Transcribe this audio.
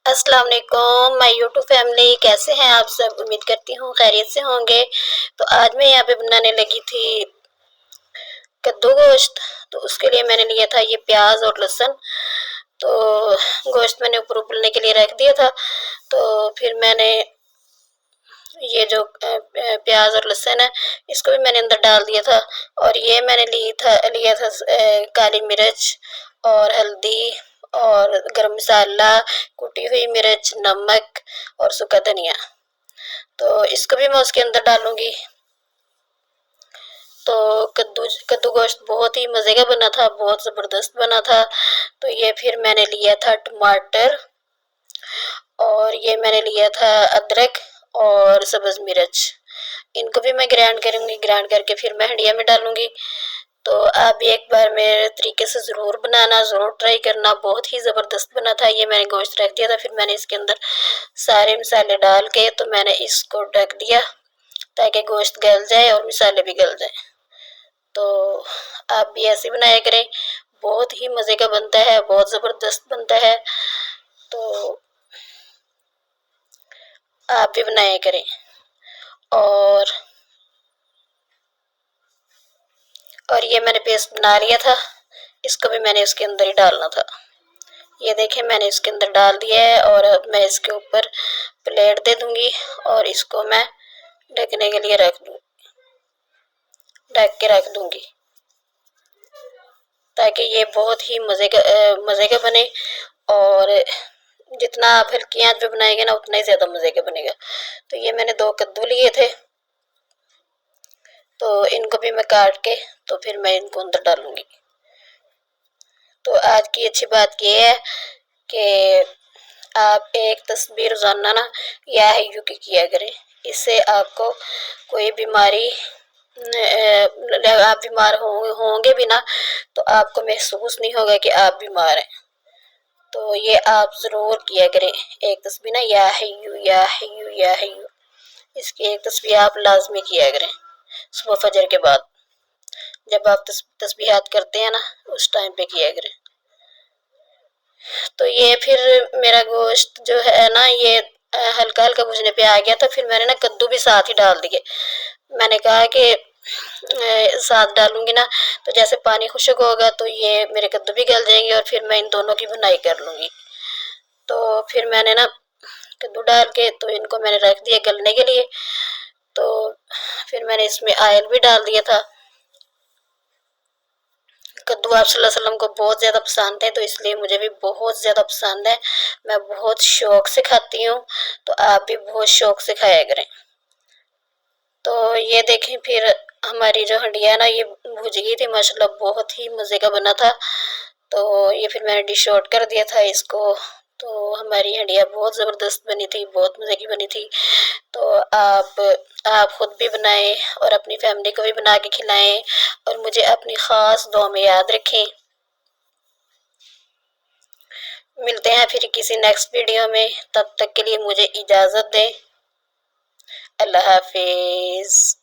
अस्सलाम वालेकुम my YouTube family, कैसे हैं आप सब। उम्मीद करती हूँ खैरियत से होंगे। तो आज मैं यहाँ पे बनाने लगी थी कद्दू गोश्त। तो उसके लिए मैंने लिया था ये प्याज और लहसुन। तो गोश्त मैंने ऊपर उबलने के लिए रख दिया था। तो फिर मैंने ये जो प्याज और लहसुन है इसको भी मैंने अंदर डाल दिया था। और ये मैंने लिया था काली मिर्च और हल्दी और गरम मसाला, कुटी हुई मिर्च, नमक और सूखा धनिया। तो इसको भी मैं उसके अंदर डालूंगी। तो कद्दू कद्दू गोश्त बहुत ही मज़े का बना था, बहुत ज़बरदस्त बना था। तो ये फिर मैंने लिया था टमाटर और ये मैंने लिया था अदरक और सब्ज़ मिर्च। इनको भी मैं ग्राइंड करूँगी, ग्राइंड करके फिर मैं हंडिया में डालूँगी। तो आप भी एक बार मेरे तरीके से ज़रूर बनाना, ज़रूर ट्राई करना, बहुत ही ज़बरदस्त बना था। ये मैंने गोश्त रख दिया था, फिर मैंने इसके अंदर सारे मसाले डाल के तो मैंने इसको ढक दिया ताकि गोश्त गल जाए और मसाले भी गल जाए। तो आप भी ऐसे बनाया करें, बहुत ही मज़े का बनता है, बहुत ज़बरदस्त बनता है। तो आप भी बनाया करें। और ये मैंने पेस्ट बना लिया था, इसको भी मैंने इसके अंदर ही डालना था। ये देखें मैंने इसके अंदर डाल दिया है और अब मैं इसके ऊपर प्लेट दे दूंगी और इसको मैं ढकने के लिए ढक के रख दूंगी ताकि ये बहुत ही मज़े का बने। और जितना आप हल्की आंच पे बनाएंगे ना उतना ही ज़्यादा मज़े का बनेगा। तो ये मैंने 2 कद्दू लिए थे, तो इनको भी मैं काट के तो फिर मैं इनको अंदर डालूंगी। तो आज की अच्छी बात ये है कि आप एक तस्बीह रोज़ाना ना या है की किया करें। इससे आपको कोई बीमारी आप बीमार होंगे भी ना तो आपको महसूस नहीं होगा कि आप बीमार हैं। तो ये आप ज़रूर किया करें एक तस्बीह ना, या हय्यू या हय्यू या हय्यू। इसकी एक तस्बीह आप लाजमी किया करें सुबह फजर के बाद, जब आप तस्बीहात करते हैं ना उस टाइम पे किया करें। तो ये फिर मेरा गोश्त जो है ना ये हल्का हल्का भुजने पे आ गया था। फिर मैंने ना कद्दू भी साथ ही डाल दिए। मैंने कहा कि साथ डालूंगी ना तो जैसे पानी खुश्क होगा तो ये मेरे कद्दू भी गल जाएंगे और फिर मैं इन दोनों की बुनाई कर लूँगी। तो फिर मैंने ना कद्दू डाल के तो इनको मैंने रख दिया गलने के लिए। तो फिर मैंने इसमें ऑयल भी डाल दिया था। कद्दू आप सल्लल्लाहु अलैहि वसल्लम को बहुत ज़्यादा पसंद है, तो इसलिए मुझे भी बहुत ज़्यादा पसंद है। मैं बहुत शौक़ से खाती हूँ, तो आप भी बहुत शौक़ से खाया करें। तो ये देखें फिर हमारी जो हंडिया ना ये भुज गई थी माशाल्लाह, बहुत ही मज़े का बना था। तो ये फिर मैंने डिश आउट कर दिया था इसको। तो हमारी हंडिया बहुत ज़बरदस्त बनी थी, बहुत मज़े की बनी थी। तो आप ख़ुद भी बनाएं और अपनी फैमिली को भी बना के खिलाएं और मुझे अपनी ख़ास दुआ में याद रखें। मिलते हैं फिर किसी नेक्स्ट वीडियो में, तब तक के लिए मुझे इजाज़त दें। अल्लाह हाफिज़।